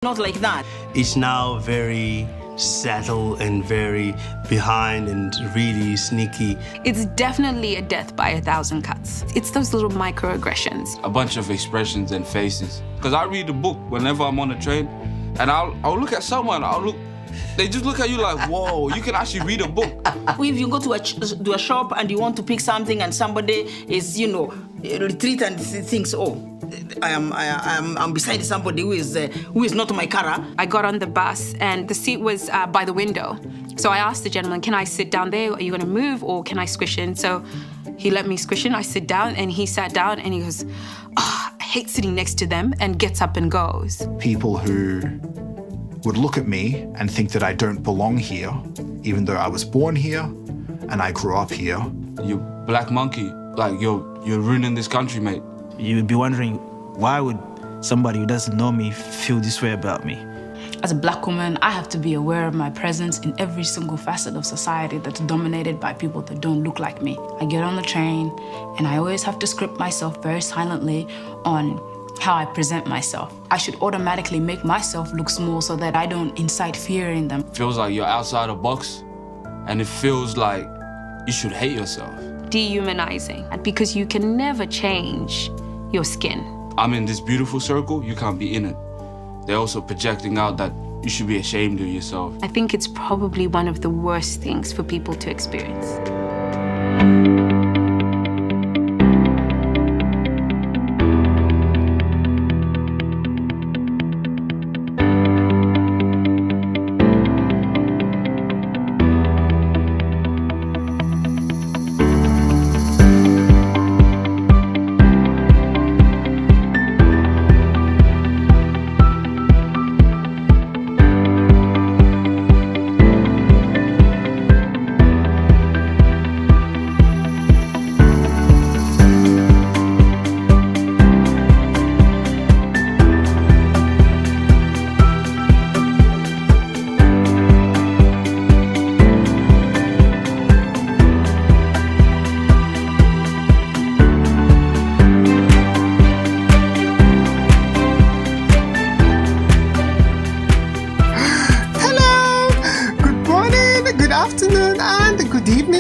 Not like that. It's now very settled and very behind and really sneaky. It's definitely a death by 1,000 cuts. It's those little microaggressions. A bunch of expressions and faces. Because I read the book whenever I'm on the train, and I'll look at someone, they just look at you like, whoa, you can actually read a book. If you go to a shop and you want to pick something and somebody is, retreat and thinks, oh, I'm beside somebody who is not my cara. I got on the bus and the seat was by the window. So I asked the gentleman, can I sit down there? Are you gonna move or can I squish in? So he let me squish in, I sit down and he sat down and he goes, oh, I hate sitting next to them, and gets up and goes. People who would look at me and think that I don't belong here, even though I was born here and I grew up here. You black monkey, like you're ruining this country, mate. You would be wondering, why would somebody who doesn't know me feel this way about me? As a black woman, I have to be aware of my presence in every single facet of society that's dominated by people that don't look like me. I get on the train and I always have to script myself very silently on how I present myself. I should automatically make myself look small so that I don't incite fear in them. Feels like you're outside a box, and it feels like you should hate yourself. Dehumanizing, because you can never change your skin. I'm in this beautiful circle, you can't be in it. They're also projecting out that you should be ashamed of yourself. I think it's probably one of the worst things for people to experience.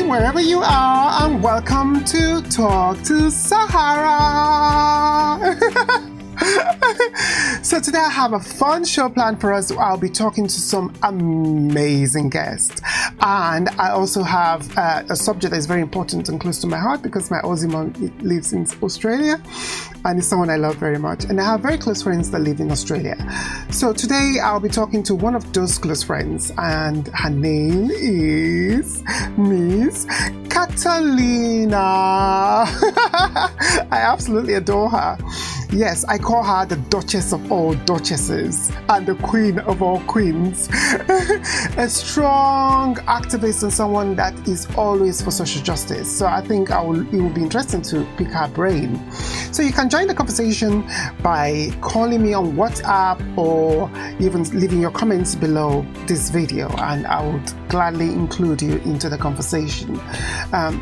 Wherever you are, and welcome to Talk to Sahara. So today I have a fun show planned for us. I'll be talking to some amazing guests, and I also have a subject that is very important and close to my heart because my Aussie mom lives in Australia and is someone I love very much, and I have very close friends that live in Australia. So today I'll be talking to one of those close friends, and her name is Miss Catalina. I absolutely adore her. Yes, I call her the Duchess of all Duchesses and the Queen of all Queens. A strong activist and someone that is always for social justice. So I think it will be interesting to pick her brain. So you can join the conversation by calling me on WhatsApp or even leaving your comments below this video, and I would gladly include you into the conversation.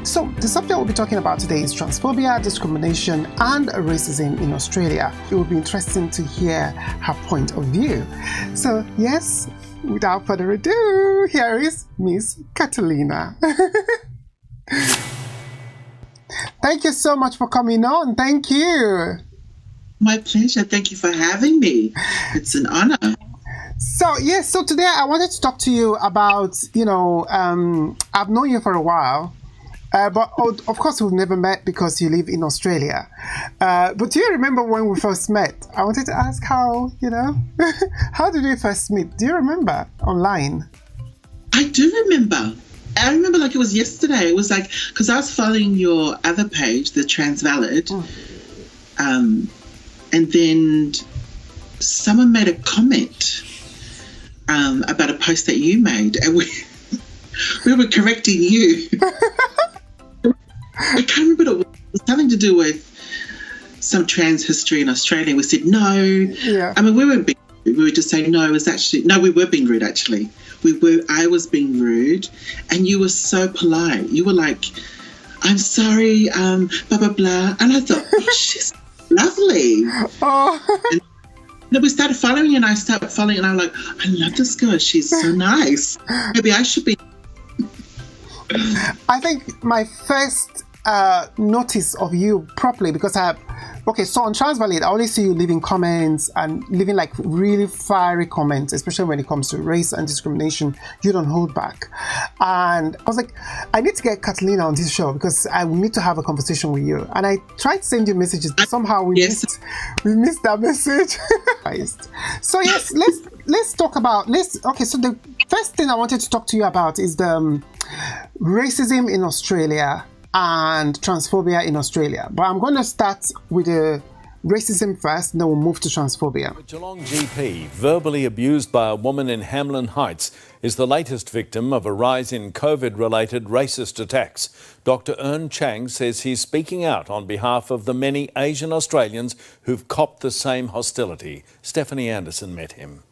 So the subject we'll be talking about today is transphobia, discrimination, and racism in Australia. It will be interesting to hear her point of view. So yes, without further ado, here is Miss Catalina. Thank you so much for coming on. Thank you. My pleasure. Thank you for having me. It's an honor. So yes, so today I wanted to talk to you about, I've known you for a while. But of course we've never met because you live in Australia. But do you remember when we first met? I wanted to ask how how did we first meet? Do you remember online? I do remember. I remember like it was yesterday. It was like, because I was following your other page, the Transvalid. And then someone made a comment about a post that you made, and we were correcting you. I can't remember what it was. It was something to do with some trans history in Australia. We said no. Yeah. I mean, we weren't being rude. We were just saying no. It was actually we were being rude. Actually, I was being rude, and you were so polite. You were like, "I'm sorry, blah blah blah," and I thought, oh, she's lovely. Oh. then we started following, and I started following, and I'm like, I love this girl. She's so nice. Maybe I should be. I think my first notice of you properly, because so on Transvalid, I always see you leaving comments and leaving like really fiery comments, especially when it comes to race and discrimination. You don't hold back. And I was like, I need to get Catalina on this show because I will need to have a conversation with you. And I tried to send you messages, but somehow we missed that message. So yes, let's talk about so the first thing I wanted to talk to you about is the racism in Australia and transphobia in Australia. But I'm going to start with the racism first, and then we'll move to transphobia. A Geelong GP, verbally abused by a woman in Hamlin Heights, is the latest victim of a rise in COVID-related racist attacks. Dr. Eun Chang says he's speaking out on behalf of the many Asian Australians who've copped the same hostility. Stephanie Anderson met him.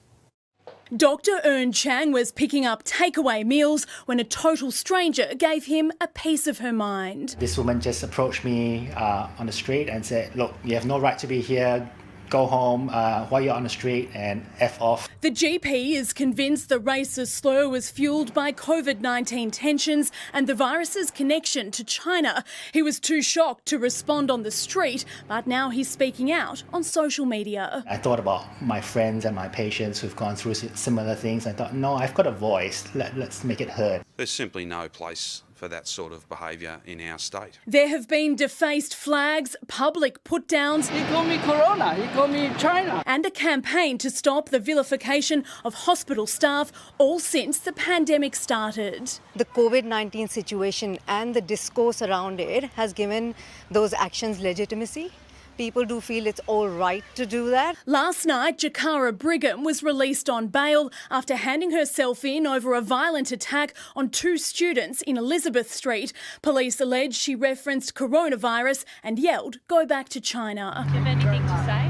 Dr. Eun Chang was picking up takeaway meals when a total stranger gave him a piece of her mind. This woman just approached me on the street and said, look, you have no right to be here. Go home while you're on the street and F off. The GP is convinced the racist slur was fueled by COVID-19 tensions and the virus's connection to China. He was too shocked to respond on the street, but now he's speaking out on social media. I thought about my friends and my patients who've gone through similar things. I thought, no, I've got a voice. Let's make it heard. There's simply no place for that sort of behaviour in our state. There have been defaced flags, public put-downs. He called me Corona, he called me China. And a campaign to stop the vilification of hospital staff, all since the pandemic started. The COVID-19 situation and the discourse around it has given those actions legitimacy. People do feel it's all right to do that. Last night, Jakara Brigham was released on bail after handing herself in over a violent attack on 2 students in Elizabeth Street. Police allege she referenced coronavirus and yelled, "Go back to China." Do you have anything to say?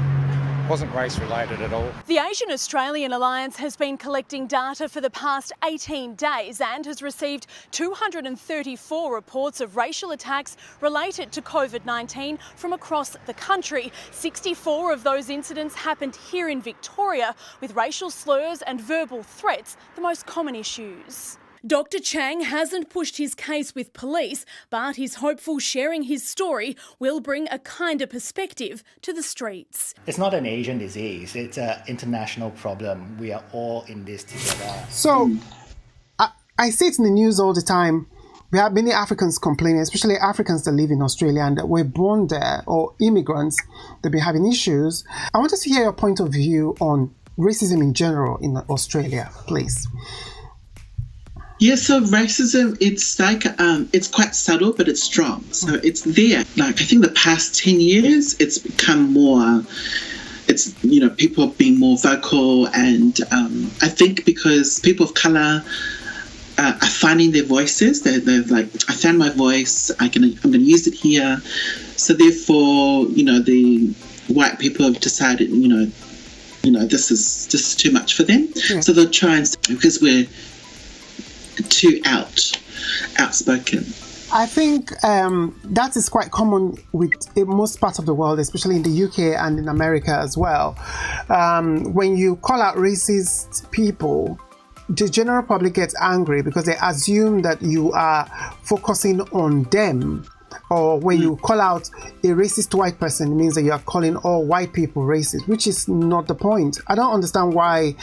Wasn't race related at all. The Asian Australian Alliance has been collecting data for the past 18 days and has received 234 reports of racial attacks related to COVID-19 from across the country. 64 of those incidents happened here in Victoria, with racial slurs and verbal threats the most common issues. Dr. Chang hasn't pushed his case with police, but he's hopeful sharing his story will bring a kinder perspective to the streets. It's not an Asian disease, it's an international problem. We are all in this together. So, I see it in the news all the time. We have many Africans complaining, especially Africans that live in Australia and that were born there, or immigrants that be having issues. I want to hear your point of view on racism in general in Australia, please. Yeah, so racism, it's like, it's quite subtle, but it's strong. So it's there. Like, I think the past 10 years, it's become more, people being more vocal. And I think because people of colour are finding their voices, they're like, I found my voice, I'm going to use it here. So therefore, the white people have decided, this is too much for them. Yeah. So they'll try and, because we're too outspoken. I think that is quite common with most parts of the world, especially in the UK and in America as well. When you call out racist people, the general public gets angry because they assume that you are focusing on them. Or when you call out a racist white person, it means that you are calling all white people racist, which is not the point. I don't understand why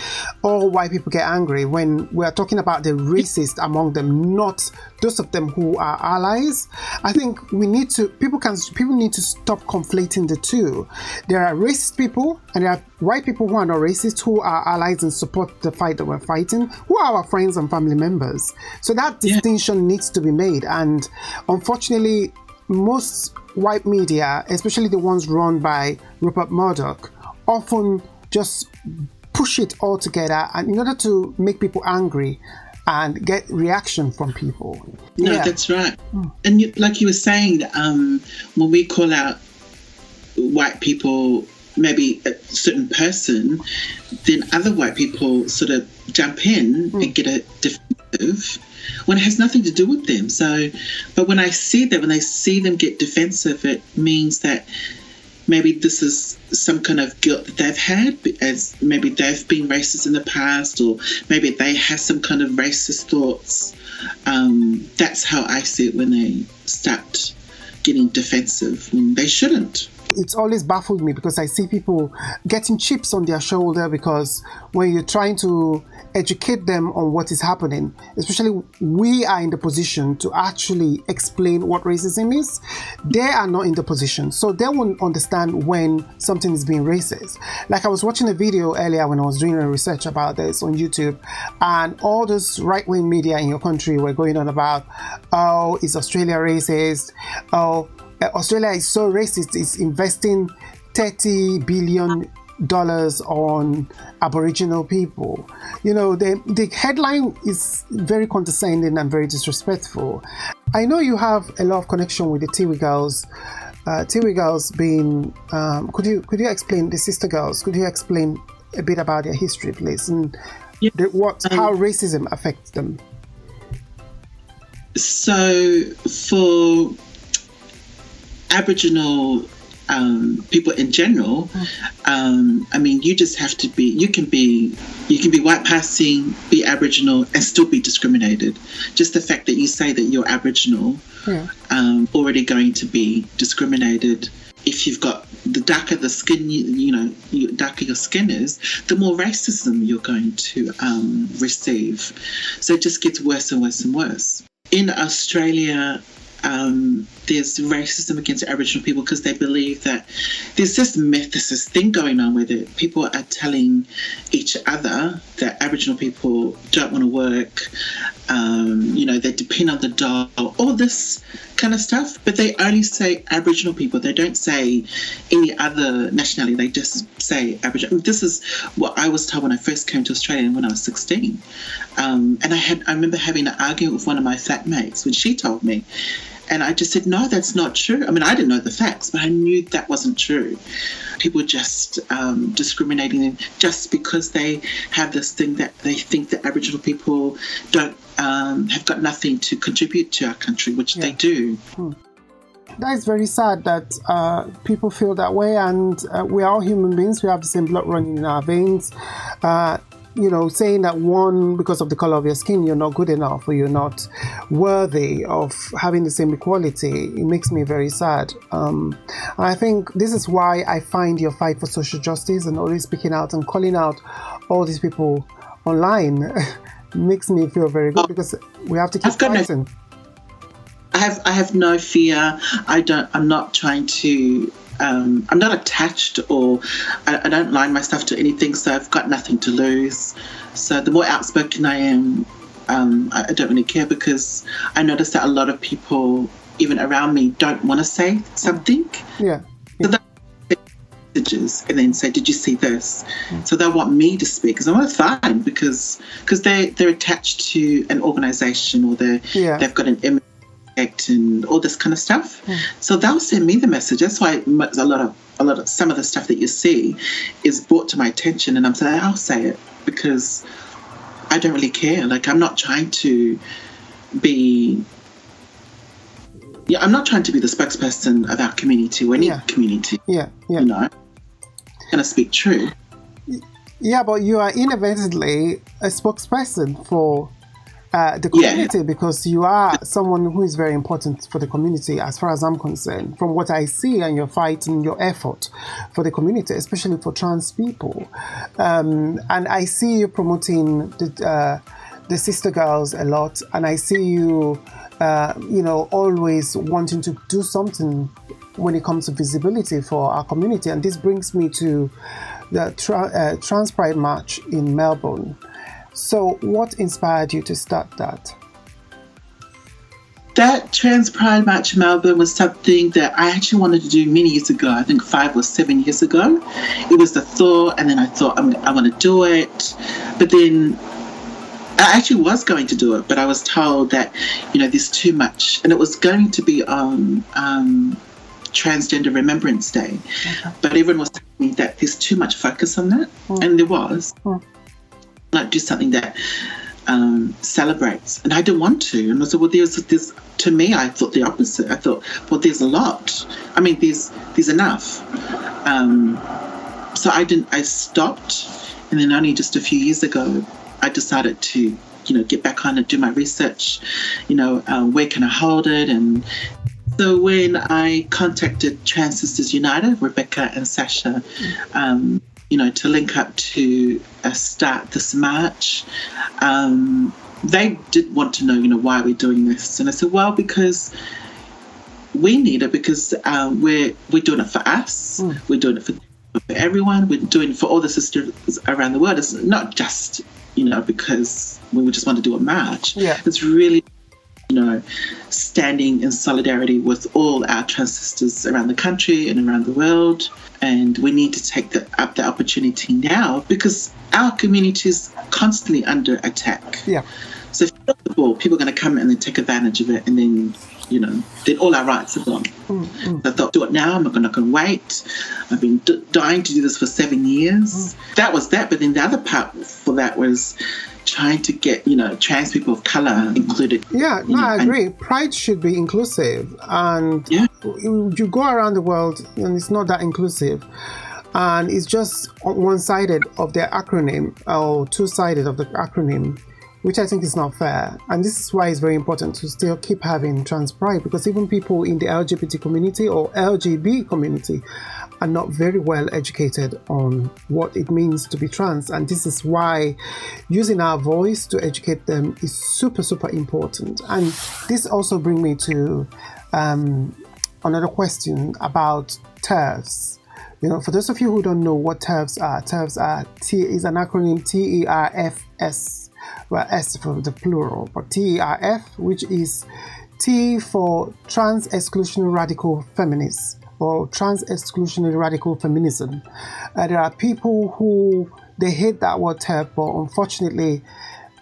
all white people get angry when we are talking about the racist among them, not those of them who are allies. I think people need to stop conflating the two. There are racist people and there are white people who are not racist, who are allies and support the fight that we're fighting, who are our friends and family members. So that distinction needs to be made. And unfortunately, most white media, especially the ones run by Rupert Murdoch, often just push it all together, and in order to make people angry and get reaction from people. No, that's right. And like you were saying, when we call out white people, maybe a certain person, then other white people sort of jump in and get a defensive when it has nothing to do with them. So, but when I see that, when I see them get defensive, it means that maybe this is some kind of guilt that they've had, as maybe they've been racist in the past, or maybe they have some kind of racist thoughts. That's how I see it when they start getting defensive when they shouldn't. It's always baffled me because I see people getting chips on their shoulder because when you're trying to educate them on what is happening, especially we are in the position to actually explain what racism is, they are not in the position. So they won't understand when something is being racist. Like I was watching a video earlier when I was doing a research about this on YouTube, and all those right-wing media in your country were going on about, oh, is Australia racist? Oh, Australia is so racist, it's investing $30 billion on Aboriginal people. You know, the headline is very condescending and very disrespectful. I know you have a lot of connection with the TOBU girls. TOBU girls being, could you explain the sister girls? Could you explain a bit about their history, please, and how racism affects them? So for Aboriginal people in general, I mean, you just have to be. You can be white passing, be Aboriginal, and still be discriminated. Just the fact that you say that you're Aboriginal, already going to be discriminated. If you've got the darker the skin, darker your skin is, the more racism you're going to receive. So it just gets worse and worse and worse. In Australia, there's racism against Aboriginal people because they believe that there's this thing going on where people are telling each other that Aboriginal people don't want to work, they depend on the dole, all this kind of stuff, but they only say Aboriginal people. They don't say any other nationality. They just say Aboriginal. This is what I was told when I first came to Australia when I was 16. And I remember having an argument with one of my flatmates when she told me. And I just said, no, that's not true. I mean, I didn't know the facts, but I knew that wasn't true. People just discriminating them just because they have this thing that they think that Aboriginal people don't have got nothing to contribute to our country, which they do. That is very sad that people feel that way, and we are all human beings. We have the same blood running in our veins. Saying that because of the color of your skin, you're not good enough or you're not worthy of having the same equality, it makes me very sad. And I think this is why I find your fight for social justice and always speaking out and calling out all these people online makes me feel very good because we have to keep fighting. I have no fear. I'm not trying to. I'm not attached, or I don't line myself to anything, so I've got nothing to lose. So the more outspoken I am, I don't really care, because I notice that a lot of people, even around me, don't want to say something. Yeah. So they messages and then say, "Did you see this?" So they want me to speak, because I'm fine, because they're attached to an organisation, or they've got an image and all this kind of stuff. So they'll send me the message. That's why some of the stuff that you see is brought to my attention, and I'm saying, I'll say it, because I don't really care. Like, I'm not trying to be the spokesperson of our community or any community. I'm gonna speak true. Yeah, but you are inadvertently a spokesperson for the community, because you are someone who is very important for the community, as far as I'm concerned, from what I see and your fight and your effort for the community, especially for trans people. And I see you promoting the sister girls a lot, and I see you, always wanting to do something when it comes to visibility for our community. And this brings me to the Trans Pride March in Melbourne. So what inspired you to start that? That Trans Pride March in Melbourne was something that I actually wanted to do many years ago. I think 5 or 7 years ago. It was the thought, and then I thought, I want to do it. But then I actually was going to do it, but I was told that, there's too much. And it was going to be on Transgender Remembrance Day. But everyone was telling me that there's too much focus on that. And there was. Like, do something that celebrates, and I didn't want to. And I said, well, there's to me, I thought the opposite. I thought, well, there's a lot. I mean, there's enough. So I stopped, and then only just a few years ago, I decided to, get back on and do my research. Where can I hold it? And so when I contacted Trans Sisters United, Rebecca and Sasha, to link up to start this march, they did want to know, why we're doing this. And I said, well, because we need it, because we're doing it for us. We're doing it for everyone. We're doing it for all the sisters around the world. It's not just, because we just want to do a march. Yeah. It's really, standing in solidarity with all our trans sisters around the country and around the world. And we need to take up the opportunity now, because our community is constantly under attack. Yeah. So if you drop the ball, people are going to come and then take advantage of it, and then, then all our rights are gone. So I thought, do it now. I'm not going to wait. I've been dying to do this for 7 years. That was that. But then the other part for that was trying to get, trans people of colour included. Yeah, no, I agree. Pride should be inclusive. And you go around the world and it's not that inclusive. And it's just one-sided of their acronym, or two-sided of the acronym, which I think is not fair. And this is why it's very important to still keep having trans pride, because even people in the LGBT community or LGB community are not very well educated on what it means to be trans. And this is why using our voice to educate them is super, super important. And this also brings me to another question about TERFs. For those of you who don't know what TERFs are, T is an acronym, TERFS. Well, S for the plural, but TERF, which is T for Trans Exclusionary Radical Feminists or Trans Exclusionary Radical Feminism. There are people who, they hate that word TERF, but unfortunately,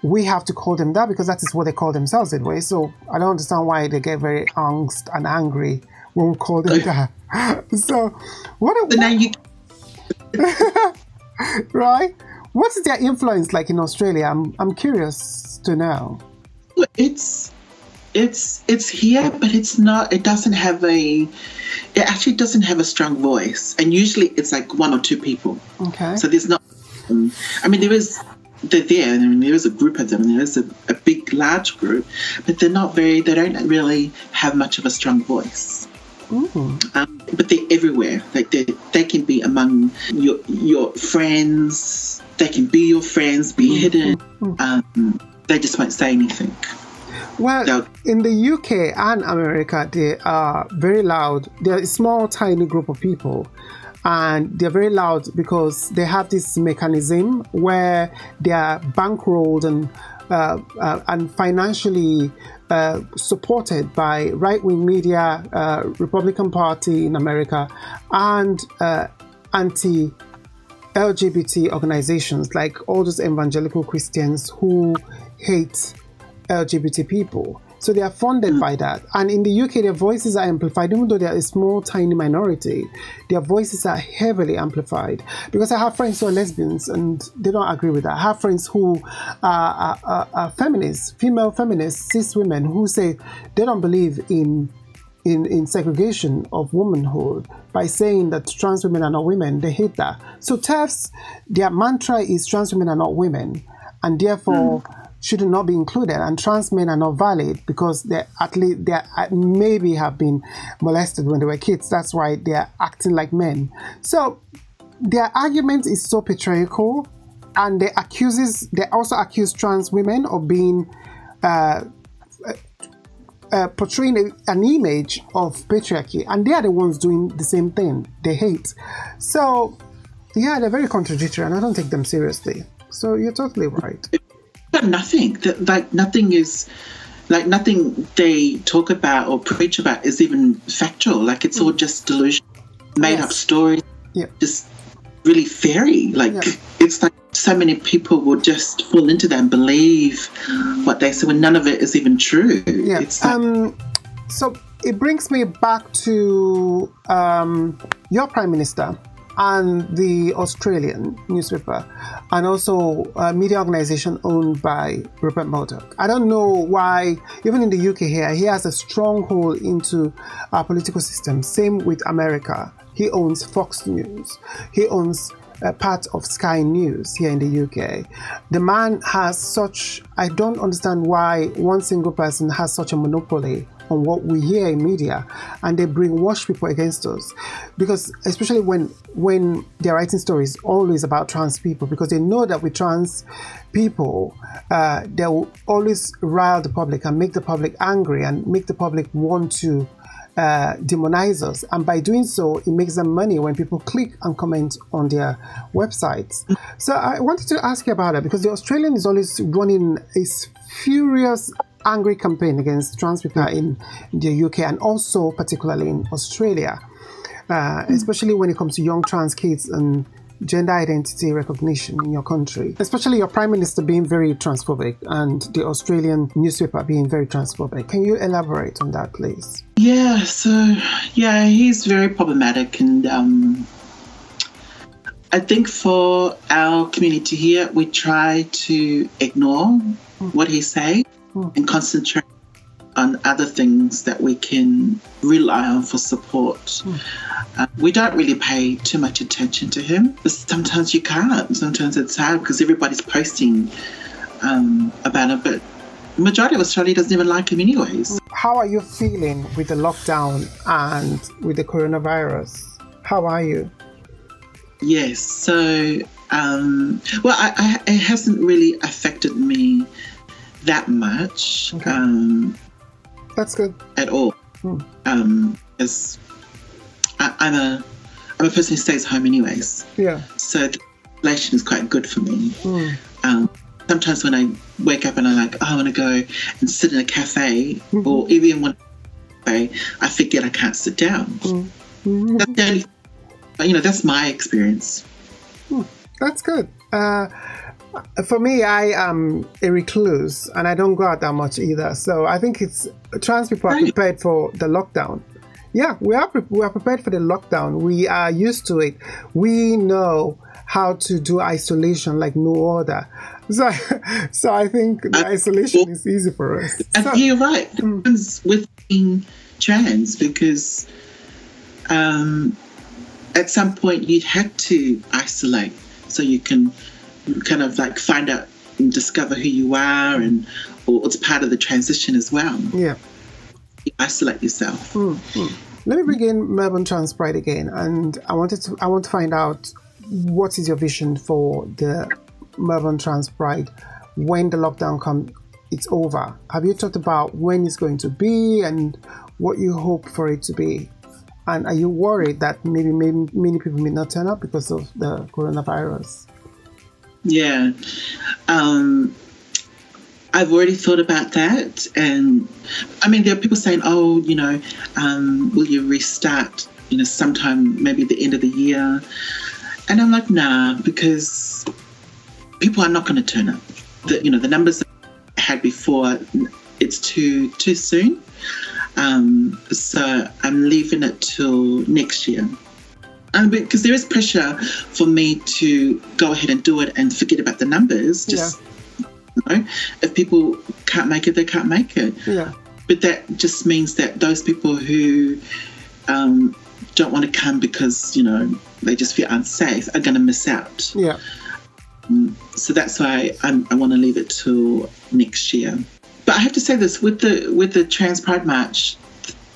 we have to call them that because that is what they call themselves anyway. So I don't understand why they get very angst and angry when we call them that. So, right? What's their influence like in Australia? I'm curious to know. It's here, but it's not. It actually doesn't have a strong voice, and usually it's like one or two people. Okay. So there's not. They're there. There is a group of them. There is a big, large group, but they don't really have much of a strong voice. But they're everywhere. Like they can be among your friends. They can be your friends, be hidden. They just won't say anything. Well, in the UK and America, they are very loud. They're a small, tiny group of people. And they're very loud because they have this mechanism where they are bankrolled and financially supported by right-wing media, Republican Party in America, and anti-LGBT organizations like all those evangelical Christians who hate LGBT people. So they are funded by that. And in the UK, their voices are amplified. Even though they are a small, tiny minority, their voices are heavily amplified. Because I have friends who are lesbians and they don't agree with that. I have friends who are feminists, female feminists, cis women, who say they don't believe in segregation of womanhood by saying that trans women are not women. They hate that. So TERFs, their mantra is trans women are not women, and therefore should not be included, and trans men are not valid because they maybe have been molested when they were kids. That's why they are acting like men. So their argument is so patriarchal, and they also accuse trans women of being portraying an image of patriarchy, and they are the ones doing the same thing. They hate. So yeah, they're very contradictory, and I don't take them seriously. So you're totally right. But nothing they talk about or preach about is even factual. Like it's all just delusion, made up stories. Yeah. Just really fairy. It's like so many people will just fall into that and believe what they say when none of it is even true. Yeah. It's like, so it brings me back to your Prime Minister and the Australian newspaper, and also a media organization owned by Rupert Murdoch. I don't know why, even in the UK here, he has a stronghold into our political system. Same with America. He owns Fox News. He owns a part of Sky News here in the UK. The man has such, I don't understand why one single person has such a monopoly on what we hear in media, and they brainwash people against us, because especially when they're writing stories always about trans people, because they know that with trans people they will always rile the public and make the public angry and make the public want to demonize us, and by doing so it makes them money when people click and comment on their websites. So I wanted to ask you about it, because the Australian is always running a furious angry campaign against trans people in the UK and also particularly in Australia, especially when it comes to young trans kids and gender identity recognition in your country, especially your Prime Minister being very transphobic and the Australian newspaper being very transphobic. Can you elaborate on that, please? Yeah, so, he's very problematic, and I think for our community here, we try to ignore what he says and concentrate on other things that we can rely on for support. We don't really pay too much attention to him, but sometimes you can't. Sometimes it's hard because everybody's posting about him, but the majority of Australia doesn't even like him anyways. How are you feeling with the lockdown and with the coronavirus? How are you? Yes, so, it hasn't really affected me that much. Okay. That's good. At all. As I'm a person who stays home anyways. Yeah. So the isolation is quite good for me. Sometimes when I wake up and I'm like, I want to go and sit in a cafe, or even when I forget I can't sit down. That's the only, that's my experience. That's good. For me, I am a recluse and I don't go out that much either. So I think trans people are prepared for the lockdown. Yeah, we are prepared for the lockdown. We are used to it. We know how to do isolation like no other. So I think the isolation is easy for us. You're right. With being trans, because at some point you had to isolate so you can kind of like find out and discover who you are, or it's part of the transition as well. Yeah. You isolate yourself. Let me bring in Melbourne Trans Pride again, and I want to find out what is your vision for the Melbourne Trans Pride when the lockdown it's over. Have you talked about when it's going to be and what you hope for it to be? And are you worried that maybe many people may not turn up because of the coronavirus? Yeah. I've already thought about that, and I mean, there are people saying, will you restart, sometime maybe the end of the year? And I'm like, nah, because people are not going to turn up. The numbers that I had before, it's too soon. So I'm leaving it till next year. Because there is pressure for me to go ahead and do it and forget about the numbers. If people can't make it, they can't make it. Yeah. But that just means that those people who don't want to come because, they just feel unsafe are going to miss out. Yeah. So that's why I want to leave it till next year. But I have to say this, with the Trans Pride March,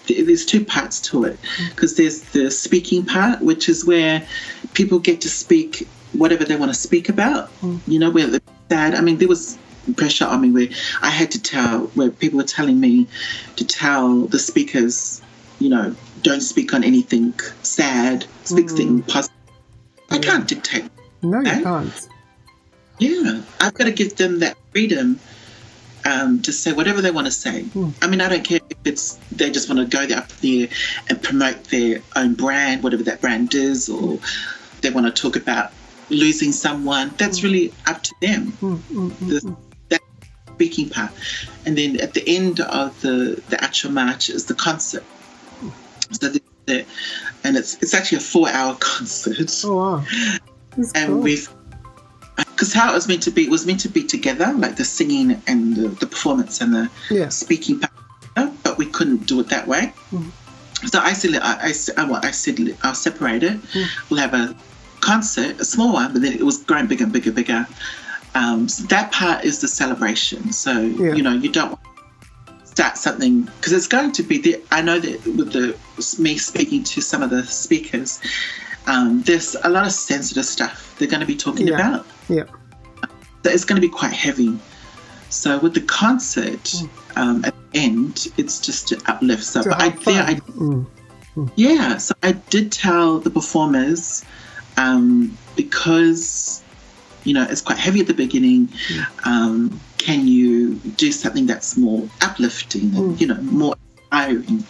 there's two parts to it, because there's the speaking part, which is where people get to speak whatever they want to speak about, where they're sad. I mean, there was pressure on me where I had to where people were telling me to tell the speakers, don't speak on anything sad, speak things positive. I can't dictate. No, you can't. Yeah, I've got to give them that freedom to say whatever they want to say. I mean, I don't care if they just want to go up there and promote their own brand, whatever that brand is, or they want to talk about losing someone. That's really up to them. That speaking part. And then at the end of the actual march is the concert. So there's and it's actually a 4-hour concert. Oh wow! That's and cool. Because how it was meant to be together, like the singing and the performance and the speaking part, but we couldn't do it that way. So I said I'll separate it. We'll have a concert, a small one, but then it was growing bigger and bigger and bigger. So that part is the celebration. So you know, you don't want to start something because it's going to be there. I know that with me speaking to some of the speakers, there's a lot of sensitive stuff they're going to be talking about. Yeah. So it's going to be quite heavy. So with the concert, at the end, it's just to uplift. So, but so I did tell the performers, because, you know, it's quite heavy at the beginning, can you do something that's more uplifting and, you know, more inspiring,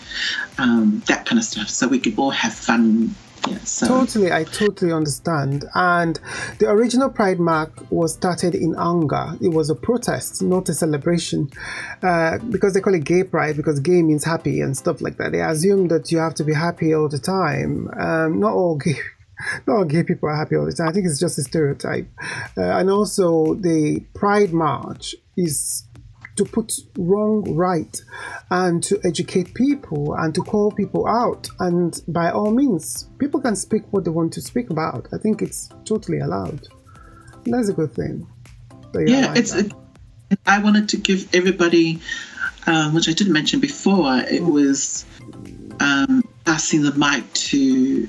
that kind of stuff, so we could all have fun. Yeah, so. I totally understand. And the original Pride March was started in anger. It was a protest, not a celebration, because they call it Gay Pride, because gay means happy and stuff like that. They assume that you have to be happy all the time. Not all gay people are happy all the time. I think it's just a stereotype. And also, the Pride March is to put wrong right and to educate people and to call people out. And by all means, people can speak what they want to speak about. I think it's totally allowed. That's a good thing. I wanted to give everybody, which I didn't mention before, it was passing the mic to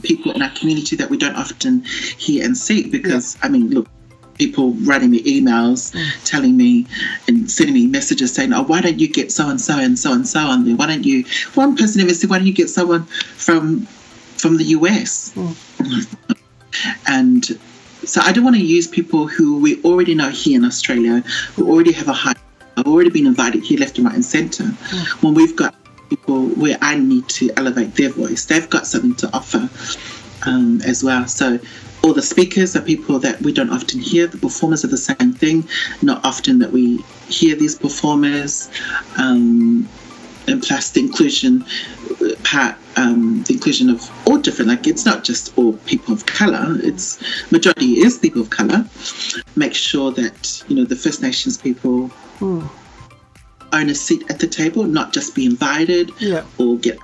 people in our community that we don't often hear and see, because, I mean, look, people writing me emails, telling me and sending me messages saying, oh, why don't you get so-and-so and so-and-so on there? Why don't you, one person even said, why don't you get someone from the US? And so I don't want to use people who we already know here in Australia, who already have have already been invited here left and right and centre, when we've got people where I need to elevate their voice. They've got something to offer as well. So all the speakers are people that we don't often hear. The performers are the same thing. Not often that we hear these performers. And plus the inclusion part, the inclusion of all different, like it's not just all people of colour, it's majority is people of colour. Make sure that, you know, the First Nations people own a seat at the table, not just be invited or get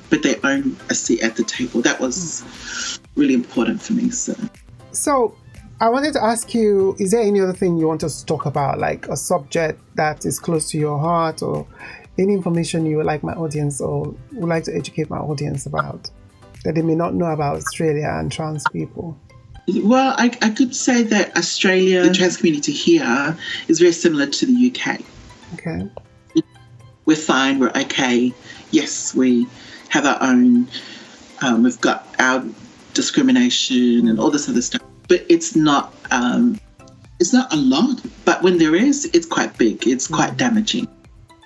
but they own a seat at the table. That was really important for me. So I wanted to ask you, is there any other thing you want us to talk about, like a subject that is close to your heart, or any information you would like my audience or would like to educate my audience about that they may not know about Australia and trans people? Well, I could say that Australia, the trans community here, is very similar to the UK. Okay. We're fine, we're okay. Yes, we have our own, we've got our discrimination and all this other stuff, but it's not a lot. But when there is, it's quite big, it's quite damaging.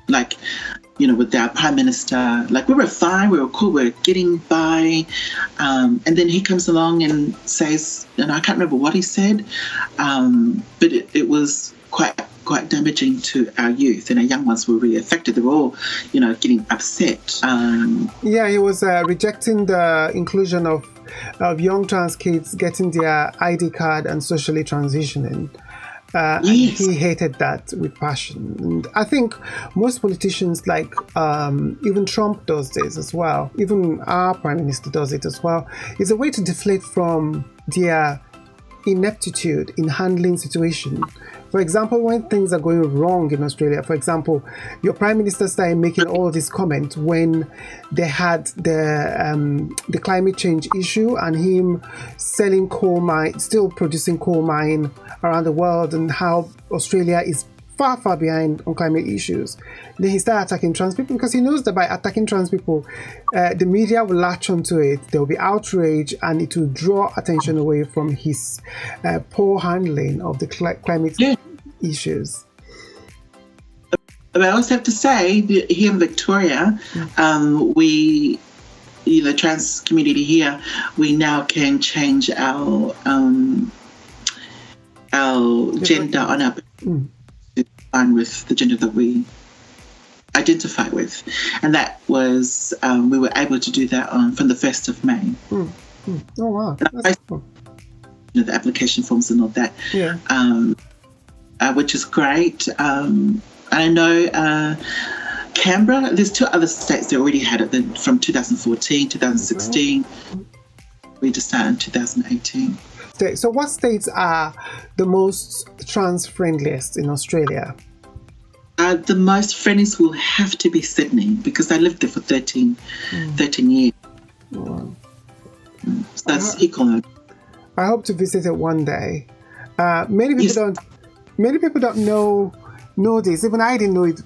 Like, you know, with our Prime Minister, like we were fine, we were cool, we were getting by, and then he comes along and says, and I can't remember what he said, but it was quite damaging to our youth, and our young ones were really affected. They were all, you know, getting upset. He was rejecting the inclusion of young trans kids getting their ID card and socially transitioning. And he hated that with passion. And I think most politicians, like even Trump does this as well. Even our Prime Minister does it as well. It's a way to deflate from their ineptitude in handling situation. For example, when things are going wrong in Australia, for example, your Prime Minister started making all these comments when they had the climate change issue and him selling coal mine, still producing coal mine around the world, and how Australia is far behind on climate issues. Then he started attacking trans people because he knows that by attacking trans people, the media will latch onto it. There will be outrage and it will draw attention away from his poor handling of the climate issues. But I also have to say that here in Victoria, we, you know, trans community here, we now can change our gender on our with the gender that we identify with, and that was we were able to do that from the 1st of May. Oh wow! That's cool. The application forms and all that. Yeah. Which is great. I know Canberra. There's 2 other states that already had it. Then from 2014, 2016. We just started in 2018. So what states are the most trans-friendliest in Australia? The most friendliest will have to be Sydney, because I lived there for 13 years. Wow. So that's equal. I hope to visit it one day. Many people don't know this. Even I didn't know it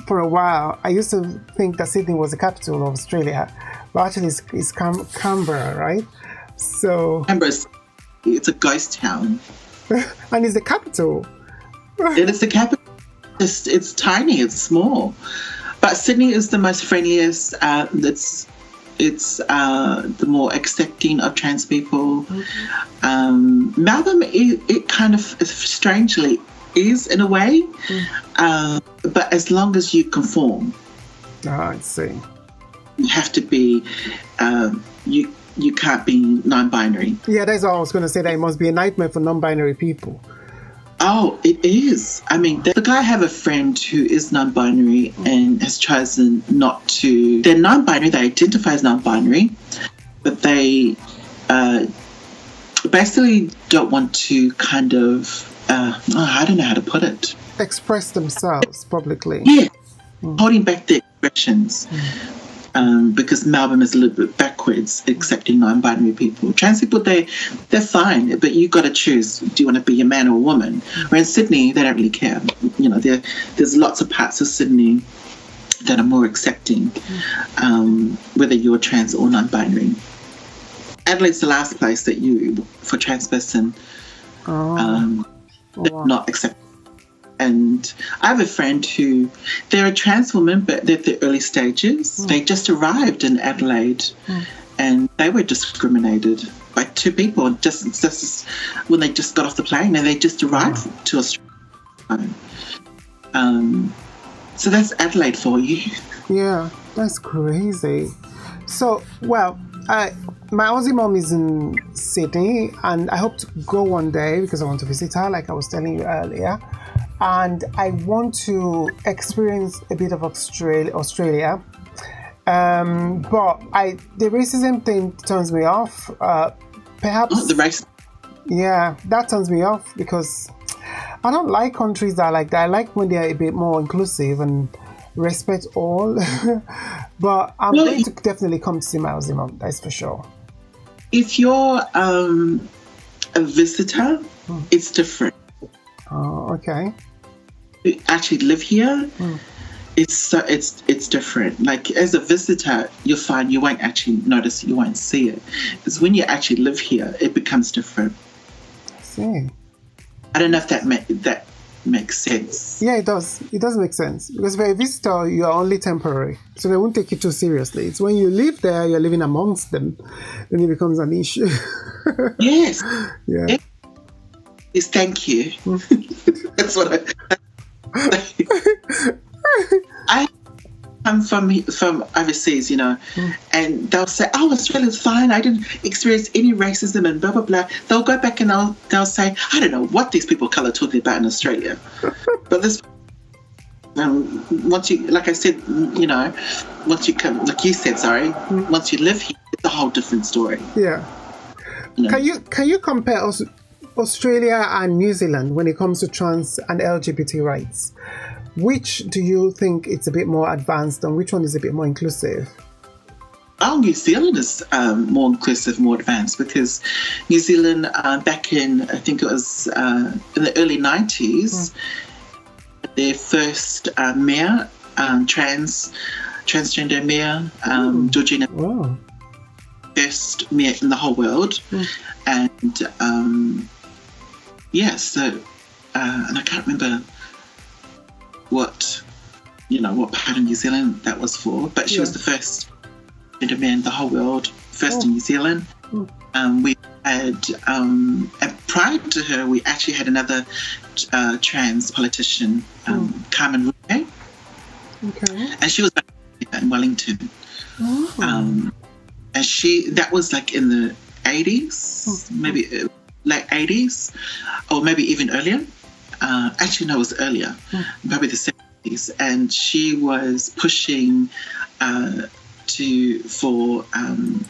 for a while. I used to think that Sydney was the capital of Australia, but actually it's Canberra, right? So it's a ghost town, and it's the capital. It is the capital. It's tiny. It's small, but Sydney is the most friendliest. It's the more accepting of trans people. Melbourne, it kind of strangely is in a way, but as long as you conform. I see. You have to be. You can't be non-binary. Yeah, that's what I was going to say. That it must be a nightmare for non-binary people. Oh, it is. I mean, I have a friend who is non-binary and has chosen not to. They're non-binary. They identify as non-binary, but they basically don't want to kind of. I don't know how to put it. Express themselves publicly. Yeah, holding back their expressions. Because Melbourne is a little bit backwards accepting non-binary people. Trans people, they're fine, but you've got to choose. Do you want to be a man or a woman? Where in Sydney, they don't really care. You know, there's lots of parts of Sydney that are more accepting, whether you're trans or non-binary. Adelaide's the last place that for trans person, not accepted. And I have a friend who, they're a trans woman, but they're at the early stages. They just arrived in Adelaide and they were discriminated by 2 people just when they just got off the plane, and they just arrived to Australia. So that's Adelaide for you. Yeah, that's crazy. So, well, my Aussie mom is in Sydney, and I hope to go one day because I want to visit her, like I was telling you earlier. And I want to experience a bit of Australia. But the racism thing turns me off. Perhaps the racism. Yeah, that turns me off because I don't like countries that are like that. I like when they're a bit more inclusive and respect all. But I'm going to definitely come to see my Aussie mom, that's for sure. If you're a visitor, it's different. Oh, okay. You actually live here, it's different. Like as a visitor, you're fine. You won't actually notice. You won't see it. It's when you actually live here, it becomes different. I see. I don't know if that makes sense. Yeah, it does. It does make sense because for a visitor, you are only temporary, so they won't take you too seriously. It's when you live there, you're living amongst them, then it becomes an issue. Yes. Yeah. Is thank you. That's what I come from overseas, you know, and they'll say, "Oh, Australia's fine. I didn't experience any racism," and blah blah blah. They'll go back and they'll say, "I don't know what these people of color are talking about in Australia," but this. Once you, like I said, you know, once you come, like you said, once you live here, it's a whole different story. Yeah. You know? Can you compare Australia and New Zealand when it comes to trans and LGBT rights? Which do you think it's a bit more advanced and which one is a bit more inclusive? Oh, New Zealand is more inclusive, more advanced because New Zealand back in, I think it was in the early 90s, their first mayor, transgender mayor, Georgina, first mayor in the whole world. And and I can't remember what part of New Zealand that was for, but she was the first gender mayor in the whole world, first in New Zealand. We had, and prior to her, we actually had another trans politician, Carmen Ruhe. Okay. And she was in Wellington. Oh. And that was like in the 80s, maybe late 80s, or maybe even earlier. Actually, no, it was earlier, probably the 70s. And she was pushing for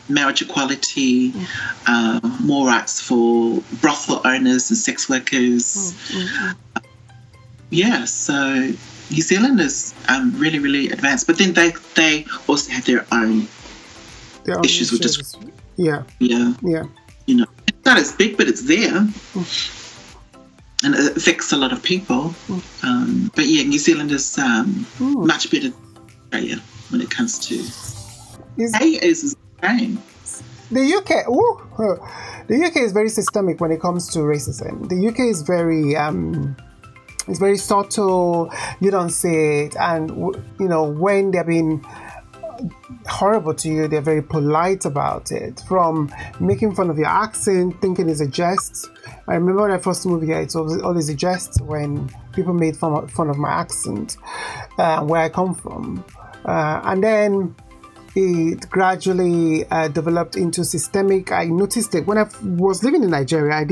marriage equality, more rights for brothel owners and sex workers. Yeah, so New Zealand is really, really advanced. But then they also have their own issues with discrimination. Yeah. You know, it's not as big, but it's there. And it affects a lot of people. But yeah, New Zealand is much better than Australia when it comes to... is the The UK, the UK is very systemic when it comes to racism. The UK is very... it's very subtle. You don't see it. And, you know, when they're being horrible to you, they're very polite about it. From making fun of your accent, thinking it's a jest. I remember when I first moved here, it was always a jest when people made fun of my accent, where I come from. And then it gradually developed into systemic. I noticed it when I was living in Nigeria. I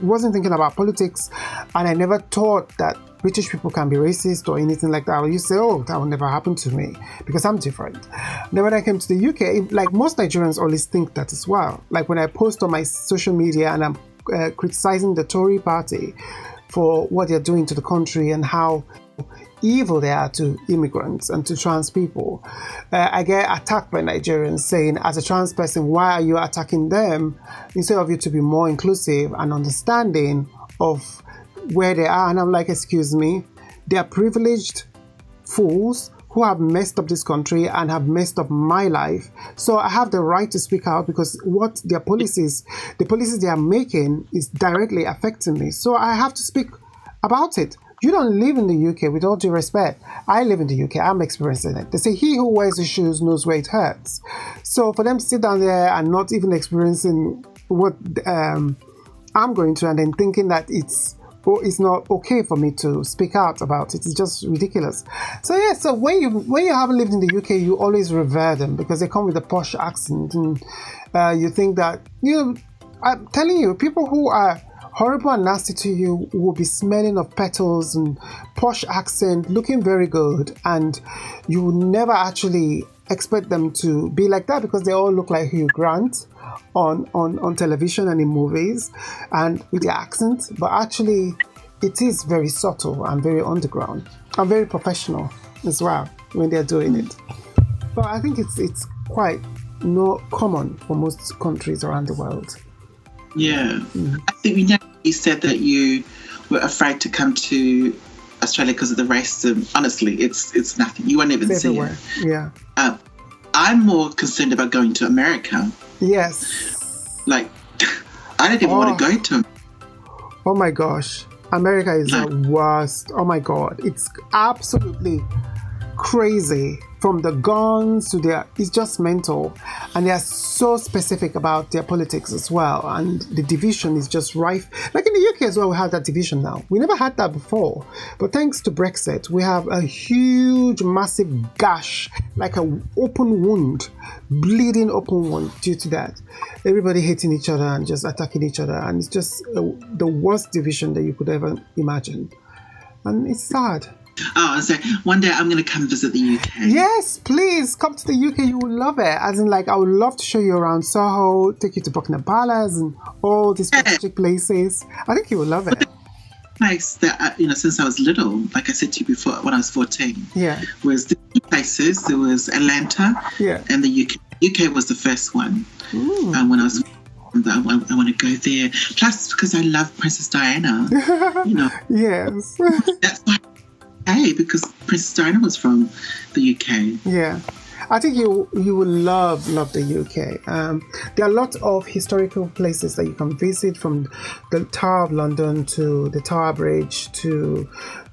wasn't thinking about politics, and I never thought that British people can be racist or anything like that. I used to say, oh, that will never happen to me because I'm different. Then when I came to the UK, like most Nigerians always think that as well. Like when I post on my social media and I'm criticizing the Tory party for what they're doing to the country and how evil they are to immigrants and to trans people, I get attacked by Nigerians saying, as a trans person, why are you attacking them instead of you to be more inclusive and understanding of where they are? And I'm like, excuse me, they are privileged fools who have messed up this country and have messed up my life. So I have the right to speak out because what the policies they are making is directly affecting me. So I have to speak about it. You don't live in the UK, with all due respect. I live in the UK, I'm experiencing it. They say he who wears the shoes knows where it hurts. So for them to sit down there and not even experiencing what I'm going through and then thinking that it's not okay for me to speak out about it, it's just ridiculous. So yeah, so when you haven't lived in the UK, you always revere them because they come with a posh accent, and you think that, I'm telling you, people who are horrible and nasty to you will be smelling of petals and posh accent, looking very good, and you will never actually expect them to be like that because they all look like Hugh Grant on television and in movies and with their accent. But actually, it is very subtle and very underground and very professional as well when they're doing it. But I think it's quite not common for most countries around the world. Yeah. I think you said that you were afraid to come to Australia because of the racism. Honestly, it's nothing. You won't even see it. Yeah. I'm more concerned about going to America. Yes. Like, I don't even want to go to America. Oh my gosh. America is the worst. Oh my God. It's absolutely crazy. From the guns to it's just mental. And they are so specific about their politics as well. And the division is just rife. Like in the UK as well, we have that division now. We never had that before. But thanks to Brexit, we have a huge, massive gash, like an open wound, bleeding open wound due to that. Everybody hating each other and just attacking each other. And it's just the worst division that you could ever imagine. And it's sad. Oh, so one day I'm going to come visit the UK. Yes, please come to the UK. You will love it. As in, like, I would love to show you around Soho, take you to Buckingham Palace and all these strategic places. I think you will love it. Place that since I was little, like I said to you before, when I was 14. Yeah. Was the two places. There was Atlanta. Yeah. And the UK. UK was the first one. When I was. I want to go there. Plus, because I love Princess Diana. Yes. That's why. Because Princess Diana was from the UK. Yeah, I think you will love the UK. There are a lot of historical places that you can visit, from the Tower of London to the Tower Bridge to,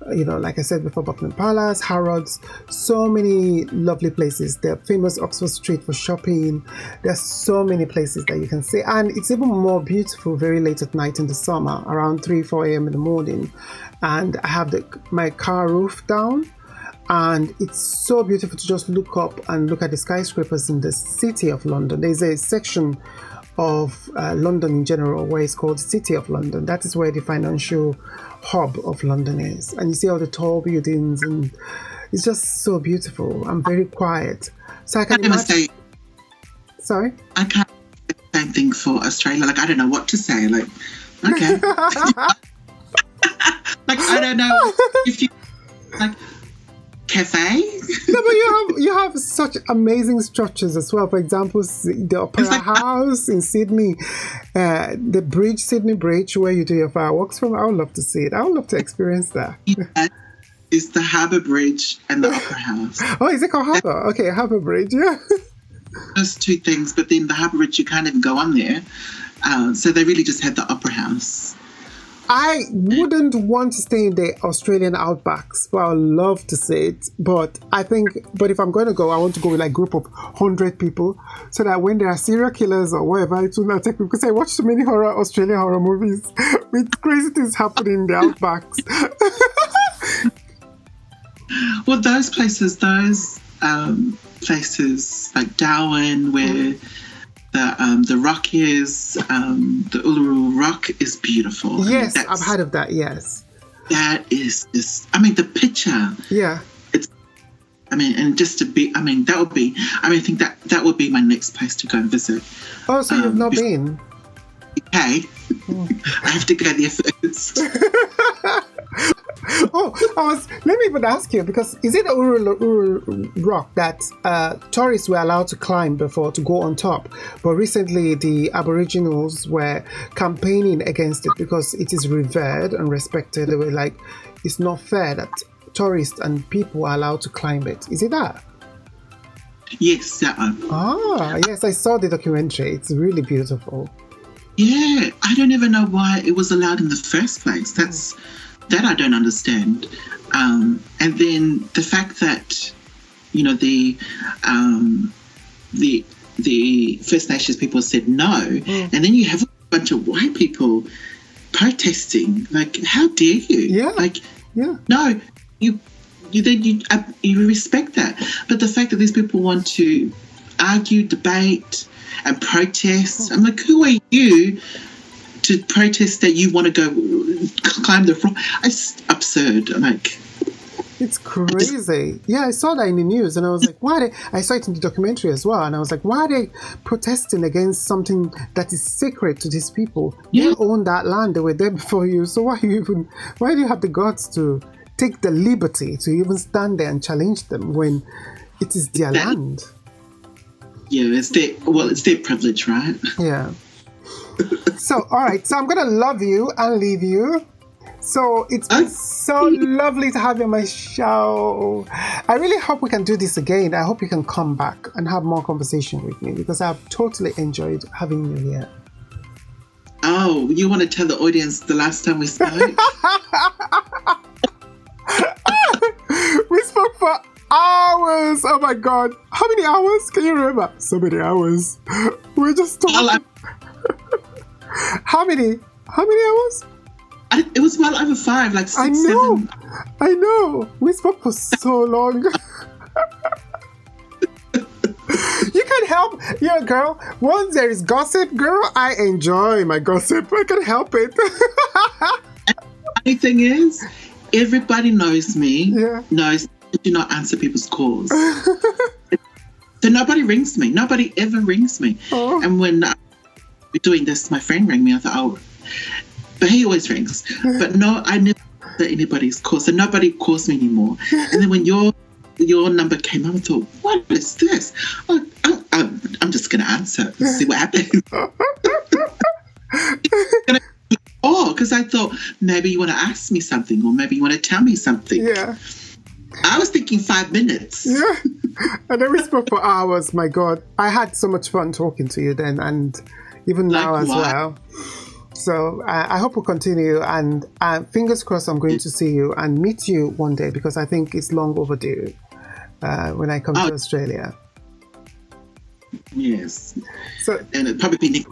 like I said before, Buckingham Palace, Harrods. So many lovely places. The famous Oxford Street for shopping. There's so many places that you can see, and it's even more beautiful very late at night in the summer, around 3-4 a.m. in the morning. And I have my car roof down, And it's so beautiful to just look up and look at the skyscrapers in the city of London. There's a section of London in general where it's called City of London. That is where the financial hub of London is. And you see all the tall buildings, and it's just so beautiful and very quiet. So I can imagine. Sorry? I can't say the same thing for Australia. Like, I don't know what to say. Like, okay. Like, I don't know if you, like, cafe? No, but you have such amazing structures as well. For example, the Opera House in Sydney, the bridge, Sydney Bridge, where you do your fireworks from. I would love to see it. I would love to experience that. Yeah, it's the Harbour Bridge and the Opera House. Oh, is it called Harbour? Okay, Harbour Bridge, yeah. Those two things, but then the Harbour Bridge, you can't even go on there. So they really just had the Opera House. I wouldn't want to stay in the Australian outbacks, but I would love to see it. But if I'm going to go, I want to go with like a group of 100 people, so that when there are serial killers or whatever, it will not take me, because I watch so many Australian horror movies with crazy things happening in the outbacks. Well, those places like Darwin, where the rock is, the Uluru Rock is beautiful. Yes, I've heard of that, yes. That is just, I mean, the picture. Yeah. And just to be, I think that would be my next place to go and visit. Oh, so you've not been? Okay. I have to go there first. Let me even ask you, because is it Uluru Rock that tourists were allowed to climb before, to go on top, but recently the Aboriginals were campaigning against it because it is revered and respected? They were like, it's not fair that tourists and people are allowed to climb it. Is it that? Yes, that one. Yes, I saw the documentary. It's really beautiful. Yeah, I don't even know why it was allowed in the first place. That I don't understand. And then the fact that, you know, the First Nations people said no, and then you have a bunch of white people protesting. Like, how dare you? Yeah. Like, yeah. No, you respect that. But the fact that these people want to argue, debate, and protest, I'm like, who are you to protest that you want to go climb the front? It's absurd. I'm like, it's crazy. Yeah, I saw that in the news, and I was like, why? I saw it in the documentary as well, and I was like, why are they protesting against something that is sacred to these people? Yeah. You own that land; they were there before you. So why do you have the guts to take the liberty to even stand there and challenge them when it is their land? Yeah, it's their privilege, right? Yeah. So, all right. So I'm going to love you and leave you. So it's been so lovely to have you on my show. I really hope we can do this again. I hope you can come back and have more conversation with me, because I've totally enjoyed having you here. Oh, you want to tell the audience the last time we spoke? We spoke for hours. Oh my God. How many hours? Can you remember? So many hours. We're just talking. How many hours? It was well over 5, like 6, 7. I know. We spoke for so long. You can't help. You're a girl. Once there is gossip, girl, I enjoy my gossip. I can't help it. The thing is, everybody knows me. Yeah. Knows I do not answer people's calls. So nobody rings me. Nobody ever rings me. Oh. And when we're doing this, my friend rang me. I thought, oh, but he always rings. But no, I never answer anybody's call. So nobody calls me anymore. And then when your number came up, I thought, what is this? Oh, I'm just going to answer and see what happens. Because I thought maybe you want to ask me something, or maybe you want to tell me something. Yeah. I was thinking 5 minutes. Yeah. And then we spoke for hours. My God. I had so much fun talking to you then, and even now as well. So I hope we'll continue, and fingers crossed I'm going to see you and meet you one day, because I think it's long overdue when I come to Australia. Yes. So, and it'll probably be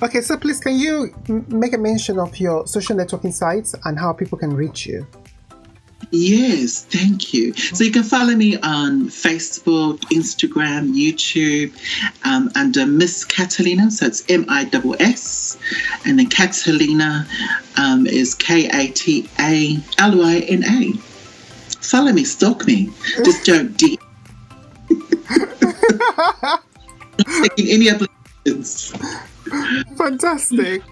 Okay, so please, can you make a mention of your social networking sites and how people can reach you? Yes, thank you. So you can follow me on Facebook, Instagram, YouTube, under Miss Catalina. So it's MISS, and then Catalina is KATALYNA. Follow me, stalk me. Just don't taking any applications. Fantastic.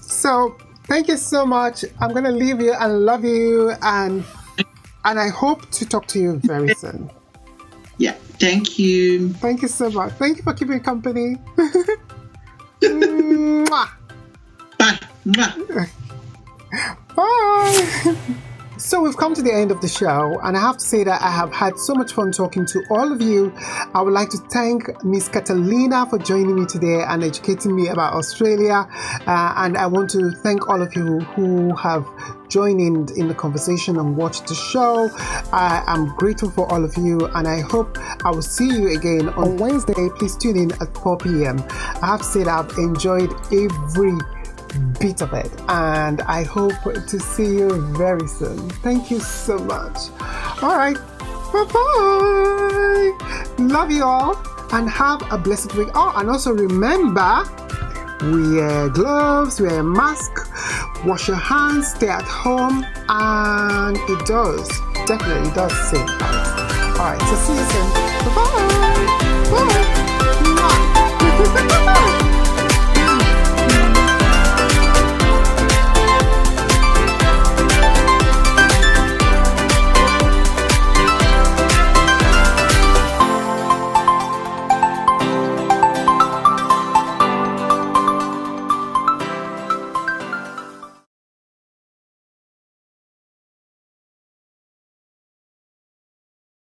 So thank you so much. I'm going to leave you and love you, and I hope to talk to you very soon. Yeah, thank you. Thank you so much. Thank you for keeping company. Mwah. Bye. Mwah. Bye. So we've come to the end of the show, and I have to say that I have had so much fun talking to all of you. I would like to thank Miss Catalina for joining me today and educating me about Australia, and I want to thank all of you who have joined in the conversation and watched the show. I am grateful for all of you, and I hope I will see you again on Wednesday. Please tune in at 4 p.m. I have to say that I've enjoyed every bit of it, and I hope to see you very soon. Thank you so much. All right, bye-bye. Love you all, and have a blessed week. Oh, and also remember, wear gloves, wear a mask, wash your hands, stay at home, and it definitely does save lives. All right, so see you soon. Bye-bye. Bye.